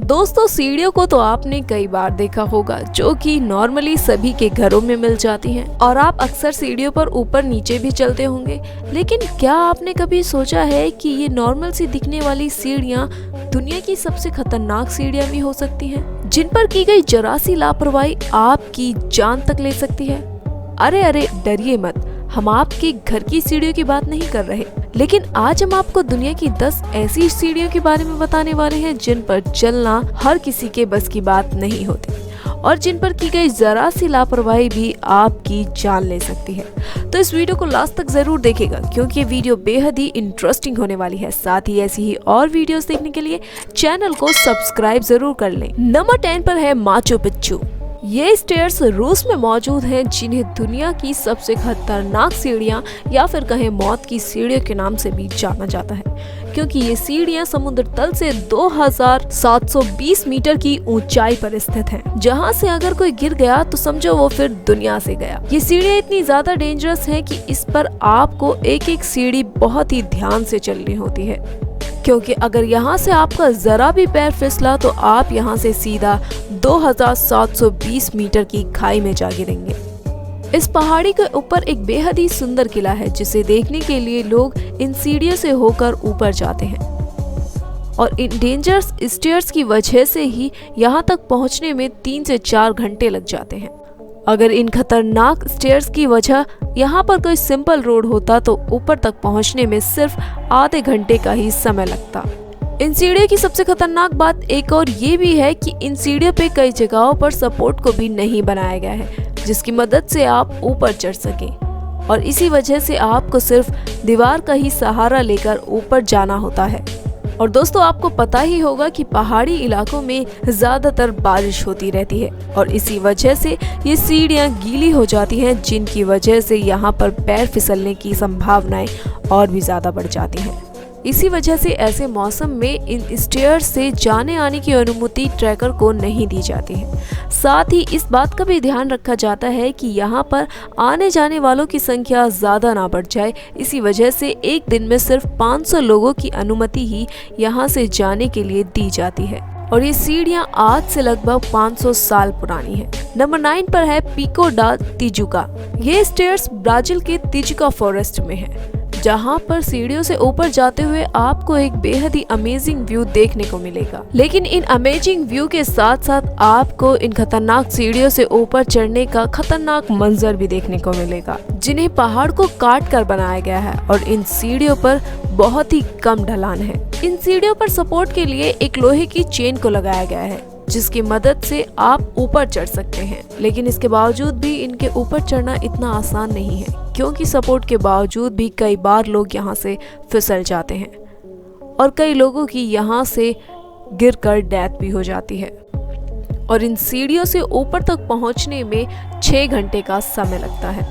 दोस्तों, सीढ़ियों को तो आपने कई बार देखा होगा, जो कि नॉर्मली सभी के घरों में मिल जाती हैं और आप अक्सर सीढ़ियों पर ऊपर नीचे भी चलते होंगे। लेकिन क्या आपने कभी सोचा है कि ये नॉर्मल सी दिखने वाली सीढ़ियाँ दुनिया की सबसे खतरनाक सीढ़ियाँ भी हो सकती हैं, जिन पर की गई जरा सी लापरवाही आपकी जान तक ले सकती है। अरे डरिए मत, हम आपके घर की सीढ़ियों की बात नहीं कर रहे, लेकिन आज हम आपको दुनिया की 10 ऐसी सीढ़ियों के बारे में बताने वाले हैं जिन पर चलना हर किसी के बस की बात नहीं होती और जिन पर की गई जरा सी लापरवाही भी आपकी जान ले सकती है। तो इस वीडियो को लास्ट तक जरूर देखिएगा, क्योंकि ये वीडियो बेहद ही इंटरेस्टिंग होने वाली है। साथ ही ऐसी ही और वीडियोस देखने के लिए चैनल को सब्सक्राइब जरूर कर लें। नंबर 10 पर है माचू पिच्चू। ये स्टेयर्स रूस में मौजूद हैं, जिन्हें दुनिया की सबसे खतरनाक सीढ़ियाँ या फिर कहें मौत की सीढ़ियों के नाम से भी जाना जाता है, क्योंकि ये सीढ़ियाँ समुद्र तल से 2720 मीटर की ऊंचाई पर स्थित हैं, जहाँ से अगर कोई गिर गया तो समझो वो फिर दुनिया से गया। ये सीढ़ियाँ इतनी ज्यादा डेंजरस हैं कि इस पर आपको एक एक सीढ़ी बहुत ही ध्यान से चलनी होती है, क्योंकि अगर यहाँ से आपका जरा भी पैर फिसला तो आप यहाँ से सीधा 2720 मीटर की खाई में जा गिरेंगे। इस पहाड़ी के ऊपर एक बेहद ही सुंदर किला है, जिसे देखने के लिए लोग इन सीढ़ियों से होकर ऊपर जाते हैं और इन डेंजरस स्टेयर्स की वजह से ही यहाँ तक पहुँचने में 3 से 4 घंटे लग जाते हैं। अगर इन खतरनाक स्टेयर्स की वजह यहाँ पर कोई सिंपल रोड होता तो ऊपर तक पहुँचने में सिर्फ आधे घंटे का ही समय लगता। इन सीढ़ियों की सबसे खतरनाक बात एक और ये भी है कि इन सीढ़ियों पे कई जगहों पर सपोर्ट को भी नहीं बनाया गया है, जिसकी मदद से आप ऊपर चढ़ सकें, और इसी वजह से आपको सिर्फ दीवार का ही सहारा लेकर ऊपर जाना होता है। और दोस्तों, आपको पता ही होगा कि पहाड़ी इलाकों में ज्यादातर बारिश होती रहती है और इसी वजह से ये सीढ़ियाँ गीली हो जाती हैं, जिनकी वजह से यहाँ पर पैर फिसलने की संभावनाएं और भी ज्यादा बढ़ जाती हैं। इसी वजह से ऐसे मौसम में इन स्टेयर्स से जाने आने की अनुमति ट्रैकर को नहीं दी जाती है। साथ ही इस बात का भी ध्यान रखा जाता है कि यहाँ पर आने जाने वालों की संख्या ज़्यादा ना बढ़ जाए। इसी वजह से एक दिन में सिर्फ 500 लोगों की अनुमति ही यहाँ से जाने के लिए दी जाती है और ये सीढ़ियाँ आज से लगभग 500 साल पुरानी है। नंबर 9 पर है पिको डा तिजुका। ये स्टेयर्स ब्राजील के तिजुका फॉरेस्ट में है, जहाँ पर सीढ़ियों से ऊपर जाते हुए आपको एक बेहद ही अमेजिंग व्यू देखने को मिलेगा। लेकिन इन अमेजिंग व्यू के साथ साथ आपको इन खतरनाक सीढ़ियों से ऊपर चढ़ने का खतरनाक मंजर भी देखने को मिलेगा, जिन्हें पहाड़ को काट कर बनाया गया है और इन सीढ़ियों पर बहुत ही कम ढलान है। इन सीढ़ियों पर सपोर्ट के लिए एक लोहे की चेन को लगाया गया है, जिसकी मदद से आप ऊपर चढ़ सकते हैं। लेकिन इसके बावजूद भी इनके ऊपर चढ़ना इतना आसान नहीं है, क्योंकि सपोर्ट के बावजूद भी कई बार लोग यहाँ से फिसल जाते हैं और कई लोगों की यहाँ से गिरकर डेथ भी हो जाती है और इन सीढ़ियों से ऊपर तक पहुँचने में 6 घंटे का समय लगता है।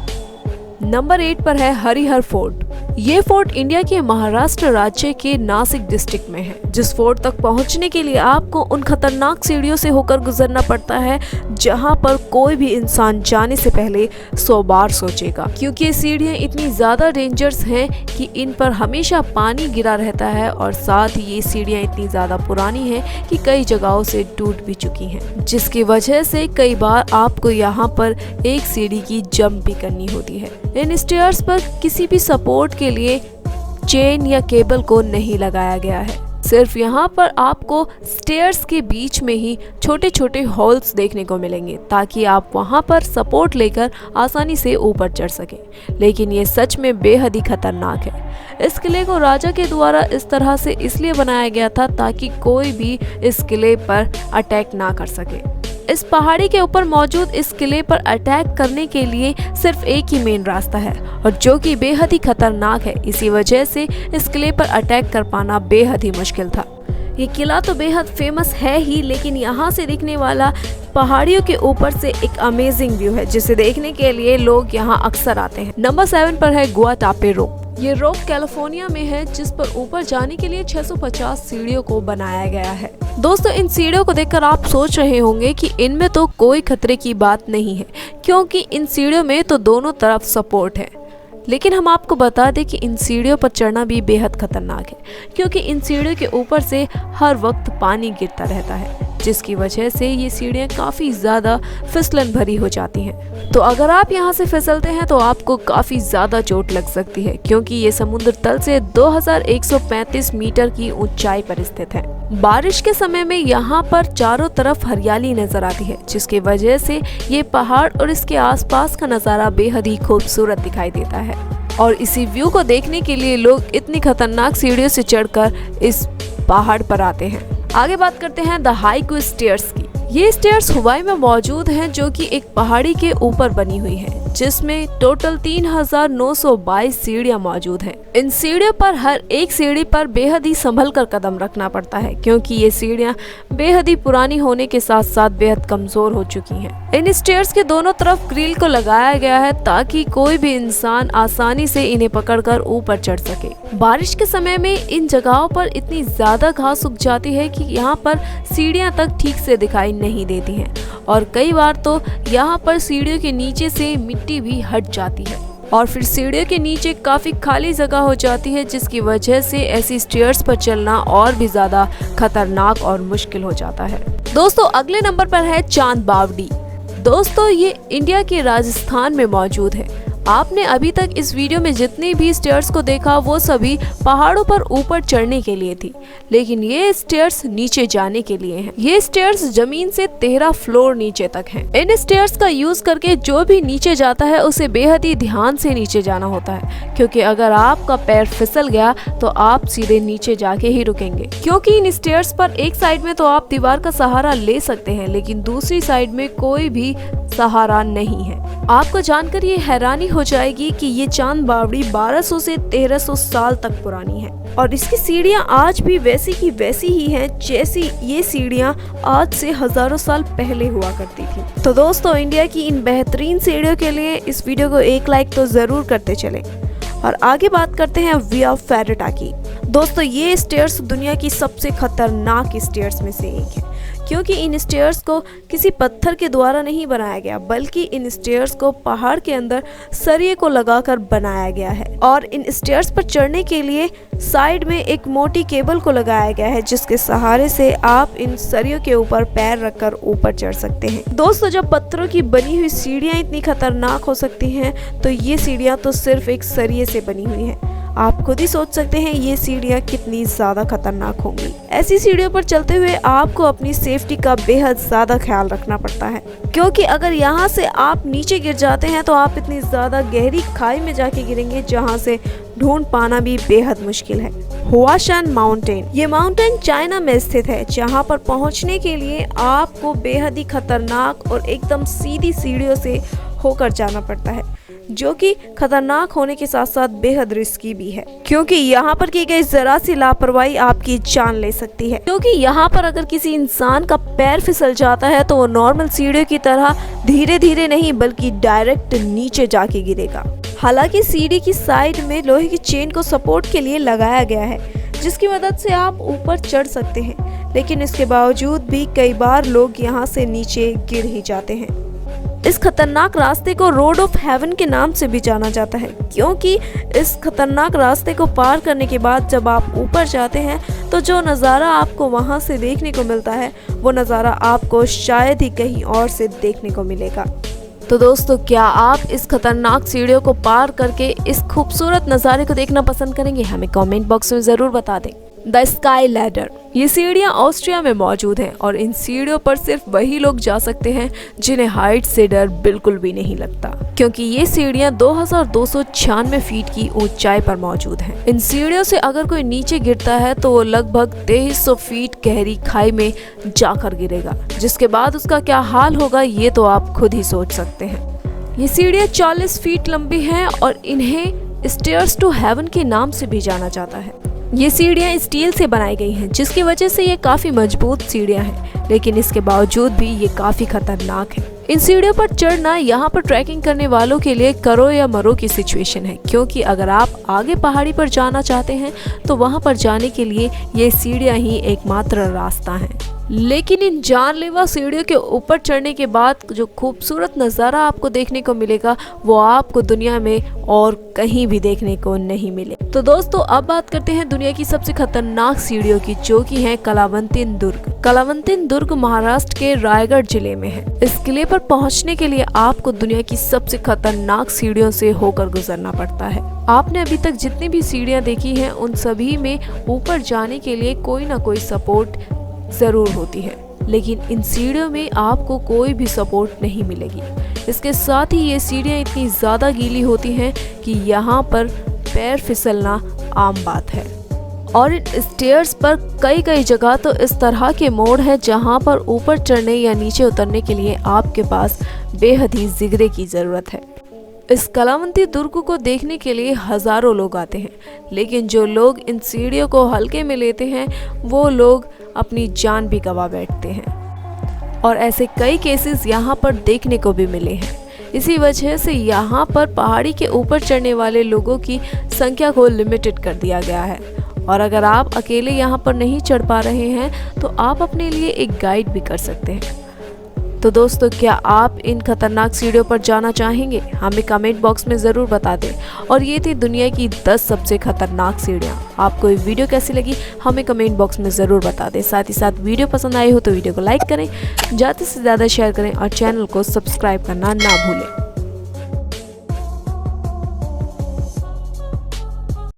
नंबर 8 पर है हरिहर फोर्ट। ये फोर्ट इंडिया के महाराष्ट्र राज्य के नासिक डिस्ट्रिक्ट में है, जिस फोर्ट तक पहुंचने के लिए आपको उन खतरनाक सीढ़ियों से होकर गुजरना पड़ता है, जहां पर कोई भी इंसान जाने से पहले 100 बार सोचेगा, क्योंकि ये सीढ़ियां इतनी ज्यादा डेंजरस हैं कि इन पर हमेशा पानी गिरा रहता है और साथ ही ये सीढ़ियां इतनी ज्यादा पुरानी हैं कि कई जगहों से टूट भी चुकी हैं, जिसकी वजह से कई बार आपको यहाँ पर एक सीढ़ी की जंप भी करनी होती है। इन स्टेयर्स पर किसी भी सपोर्ट के लिए चेन या केबल को नहीं लगाया गया है। सिर्फ यहाँ पर आपको स्टेयर्स के बीच में ही छोटे छोटे होल्स देखने को मिलेंगे, ताकि आप वहाँ पर सपोर्ट लेकर आसानी से ऊपर चढ़ सकें। लेकिन ये सच में बेहद ही खतरनाक है। इस किले को राजा के द्वारा इस तरह से इसलिए बनाया गया था ताकि कोई भी इस किले पर अटैक ना कर सके। इस पहाड़ी के ऊपर मौजूद इस किले पर अटैक करने के लिए सिर्फ एक ही मेन रास्ता है, और जो कि बेहद ही खतरनाक है। इसी वजह से इस किले पर अटैक कर पाना बेहद ही मुश्किल था। ये किला तो बेहद फेमस है ही, लेकिन यहाँ से दिखने वाला पहाड़ियों के ऊपर से एक अमेजिंग व्यू है, जिसे देखने के लिए लोग यहाँ अक्सर आते हैं। नंबर 7 पर है गुआटापे रोप। ये रोप कैलिफोर्निया में है, जिस पर ऊपर जाने के लिए 650 सीढ़ियों को बनाया गया है। दोस्तों, इन सीढ़ियों को देखकर आप सोच रहे होंगे कि इनमें तो कोई खतरे की बात नहीं है, क्योंकि इन सीढ़ियों में तो दोनों तरफ सपोर्ट है। लेकिन हम आपको बता दें कि इन सीढ़ियों पर चढ़ना भी बेहद खतरनाक है, क्योंकि इन सीढ़ियों के ऊपर से हर वक्त पानी गिरता रहता है, जिसकी वजह से ये सीढ़ियाँ काफ़ी ज़्यादा फिसलन भरी हो जाती हैं। तो अगर आप यहाँ से फिसलते हैं तो आपको काफ़ी ज़्यादा चोट लग सकती है, क्योंकि ये समुद्र तल से 2135 मीटर की ऊंचाई पर स्थित है। बारिश के समय में यहाँ पर चारों तरफ हरियाली नजर आती है, जिसकी वजह से ये पहाड़ और इसके आसपास का नज़ारा बेहद ही खूबसूरत दिखाई देता है। और इसी व्यू को देखने के लिए लोग इतनी खतरनाक सीढ़ियों से चढ़कर इस पहाड़ पर आते हैं। आगे बात करते हैं द हाइकू स्टेयर्स की। ये स्टेयर्स हुवाई में मौजूद हैं, जो कि एक पहाड़ी के ऊपर बनी हुई है, जिसमें टोटल 3922 सीढ़ियां मौजूद हैं। इन सीढ़ियों पर हर एक सीढ़ी पर बेहद ही संभल कर कदम रखना पड़ता है, क्योंकि ये सीढ़ियां बेहद ही पुरानी होने के साथ साथ बेहद कमजोर हो चुकी हैं। इन स्टेयर्स के दोनों तरफ ग्रिल को लगाया गया है, ताकि कोई भी इंसान आसानी से इन्हें पकड़कर ऊपर चढ़ सके। बारिश के समय में इन जगहों पर इतनी ज्यादा घास उग जाती है कि यहाँ पर सीढ़ियां तक ठीक से दिखाई नहीं देती हैं, और कई बार तो यहाँ पर सीढ़ियों के नीचे से मिट्टी भी हट जाती है, और फिर सीढ़ियों के नीचे काफी खाली जगह हो जाती है, जिसकी वजह से ऐसी स्टेयर्स पर चलना और भी ज्यादा खतरनाक और मुश्किल हो जाता है। दोस्तों, अगले नंबर पर है चांद बावड़ी। दोस्तों, ये इंडिया के राजस्थान में मौजूद है। आपने अभी तक इस वीडियो में जितनी भी स्टेयर्स को देखा वो सभी पहाड़ों पर ऊपर चढ़ने के लिए थी, लेकिन ये स्टेयर्स नीचे जाने के लिए हैं। ये स्टेयर्स जमीन से 13 फ्लोर नीचे तक हैं। इन स्टेयर्स का यूज करके जो भी नीचे जाता है उसे बेहद ही ध्यान से नीचे जाना होता है, क्योंकि अगर आपका पैर फिसल गया तो आप सीधे नीचे जाके ही रुकेंगे। क्योंकि इन स्टेयर्स पर एक साइड में तो आप दीवार का सहारा ले सकते हैं, लेकिन दूसरी साइड में कोई भी सहारा नहीं है। आपको जानकर ये हैरानी हो जाएगी कि ये चांद बावड़ी 1200 से 1300 साल तक पुरानी है, और इसकी सीढ़ियां आज भी वैसी की वैसी ही हैं जैसी ये सीढ़ियां आज से हजारों साल पहले हुआ करती थी। तो दोस्तों, इंडिया की इन बेहतरीन सीढ़ियों के लिए इस वीडियो को एक लाइक तो जरूर करते चले। और आगे बात करते हैं विया फेरेटा की। दोस्तों, ये स्टेयर्स दुनिया की सबसे खतरनाक स्टेयर्स में से एक है, क्योंकि इन स्टेयर्स को किसी पत्थर के द्वारा नहीं बनाया गया, बल्कि इन स्टेयर्स को पहाड़ के अंदर सरिये को लगाकर बनाया गया है। और इन स्टेयर्स पर चढ़ने के लिए साइड में एक मोटी केबल को लगाया गया है, जिसके सहारे से आप इन सरियों के ऊपर पैर रखकर ऊपर चढ़ सकते हैं। दोस्तों, जब पत्थरों की बनी हुई सीढ़ियां इतनी खतरनाक हो सकती हैं, तो ये सीढ़ियां तो सिर्फ एक सरिये से बनी हुई है। आप खुद ही सोच सकते हैं ये सीढ़ियाँ कितनी ज़्यादा खतरनाक होंगी। ऐसी सीढ़ियों पर चलते हुए आपको अपनी सेफ्टी का बेहद ज़्यादा ख्याल रखना पड़ता है, क्योंकि अगर यहाँ से आप नीचे गिर जाते हैं तो आप इतनी ज़्यादा गहरी खाई में जाके गिरेंगे, जहाँ से ढूंढ पाना भी बेहद मुश्किल है। हुआशान माउंटेन, ये माउंटेन चाइना में स्थित है, जहाँ पर पहुँचने के लिए आपको बेहद ही खतरनाक और एकदम सीधी सीढ़ियों से होकर जाना पड़ता है, जो कि खतरनाक होने के साथ साथ बेहद रिस्की भी है, क्योंकि यहाँ पर की गई जरा सी लापरवाही आपकी जान ले सकती है। क्योंकि यहाँ पर अगर किसी इंसान का पैर फिसल जाता है तो वो नॉर्मल सीढ़ियों की तरह धीरे धीरे नहीं, बल्कि डायरेक्ट नीचे जाके गिरेगा। हालांकि सीढ़ी की साइड में लोहे की चेन को सपोर्ट के लिए लगाया गया है, जिसकी मदद से आप ऊपर चढ़ सकते हैं, लेकिन इसके बावजूद भी कई बार लोग यहाँ से नीचे गिर ही जाते हैं। इस खतरनाक रास्ते को रोड ऑफ हेवन के नाम से भी जाना जाता है, क्योंकि इस खतरनाक रास्ते को पार करने के बाद जब आप ऊपर जाते हैं तो जो नज़ारा आपको वहां से देखने को मिलता है, वो नज़ारा आपको शायद ही कहीं और से देखने को मिलेगा। तो दोस्तों, क्या आप इस खतरनाक सीढ़ियों को पार करके इस खूबसूरत नज़ारे को देखना पसंद करेंगे? हमें कमेंट बॉक्स में ज़रूर बता दें। द स्काई लैडर, ये सीढ़ियाँ ऑस्ट्रिया में मौजूद हैं, और इन सीढ़ियों पर सिर्फ वही लोग जा सकते हैं जिन्हें हाइट से डर बिल्कुल भी नहीं लगता, क्योंकि ये सीढ़ियाँ 2296 फीट की ऊंचाई पर मौजूद हैं। इन सीढ़ियों से अगर कोई नीचे गिरता है तो वो लगभग 2300 फीट गहरी खाई में जाकर गिरेगा, जिसके बाद उसका क्या हाल होगा ये तो आप खुद ही सोच सकते हैं। ये सीढ़ियाँ 40 फीट लंबी हैं और इन्हें स्टेयर्स टू हेवन के नाम से भी जाना जाता है। ये सीढ़ियाँ स्टील से बनाई गई हैं, जिसकी वजह से ये काफ़ी मजबूत सीढ़ियाँ हैं, लेकिन इसके बावजूद भी ये काफ़ी खतरनाक है। इन सीढ़ियों पर चढ़ना यहाँ पर ट्रैकिंग करने वालों के लिए करो या मरो की सिचुएशन है, क्योंकि अगर आप आगे पहाड़ी पर जाना चाहते हैं तो वहाँ पर जाने के लिए ये सीढ़ियाँ ही एकमात्र रास्ता है। लेकिन इन जानलेवा सीढ़ियों के ऊपर चढ़ने के बाद जो खूबसूरत नज़ारा आपको देखने को मिलेगा वो आपको दुनिया में और कहीं भी देखने को नहीं मिले। तो दोस्तों अब बात करते हैं दुनिया की सबसे खतरनाक सीढ़ियों की, जो कि है कलावंतिन दुर्ग। कलावंतिन दुर्ग महाराष्ट्र के रायगढ़ जिले में है। इस किले पर पहुंचने के लिए आपको दुनिया की सबसे खतरनाक सीढ़ियों से होकर गुजरना पड़ता है। आपने अभी तक जितनी भी सीढ़ियां देखी हैं उन सभी में ऊपर जाने के लिए कोई ना कोई सपोर्ट जरूर होती है, लेकिन इन सीढ़ियों में आपको कोई भी सपोर्ट नहीं मिलेगी। इसके साथ ही ये सीढ़ियाँ इतनी ज़्यादा गीली होती हैं कि यहाँ पर पैर फिसलना आम बात है। और इन स्टेयर्स पर कई कई जगह तो इस तरह के मोड़ है जहाँ पर ऊपर चढ़ने या नीचे उतरने के लिए आपके पास बेहद ही जिगरे की ज़रूरत है। इस कलावंती दुर्ग को देखने के लिए हजारों लोग आते हैं, लेकिन जो लोग इन सीढ़ियों को हल्के में लेते हैं वो लोग अपनी जान भी गंवा बैठते हैं। और ऐसे कई केसेस यहाँ पर देखने को भी मिले हैं। इसी वजह से यहाँ पर पहाड़ी के ऊपर चढ़ने वाले लोगों की संख्या को लिमिटेड कर दिया गया है। और अगर आप अकेले यहाँ पर नहीं चढ़ पा रहे हैं तो आप अपने लिए एक गाइड भी कर सकते हैं। तो दोस्तों क्या आप इन खतरनाक सीढ़ियों पर जाना चाहेंगे? हमें कमेंट बॉक्स में ज़रूर बता दें। और ये थी दुनिया की 10 सबसे खतरनाक सीढ़ियाँ। आपको ये वीडियो कैसी लगी हमें कमेंट बॉक्स में ज़रूर बता दें। साथ ही साथ वीडियो पसंद आई हो तो वीडियो को लाइक करें, ज़्यादा से ज़्यादा शेयर करें और चैनल को सब्सक्राइब करना ना भूलें।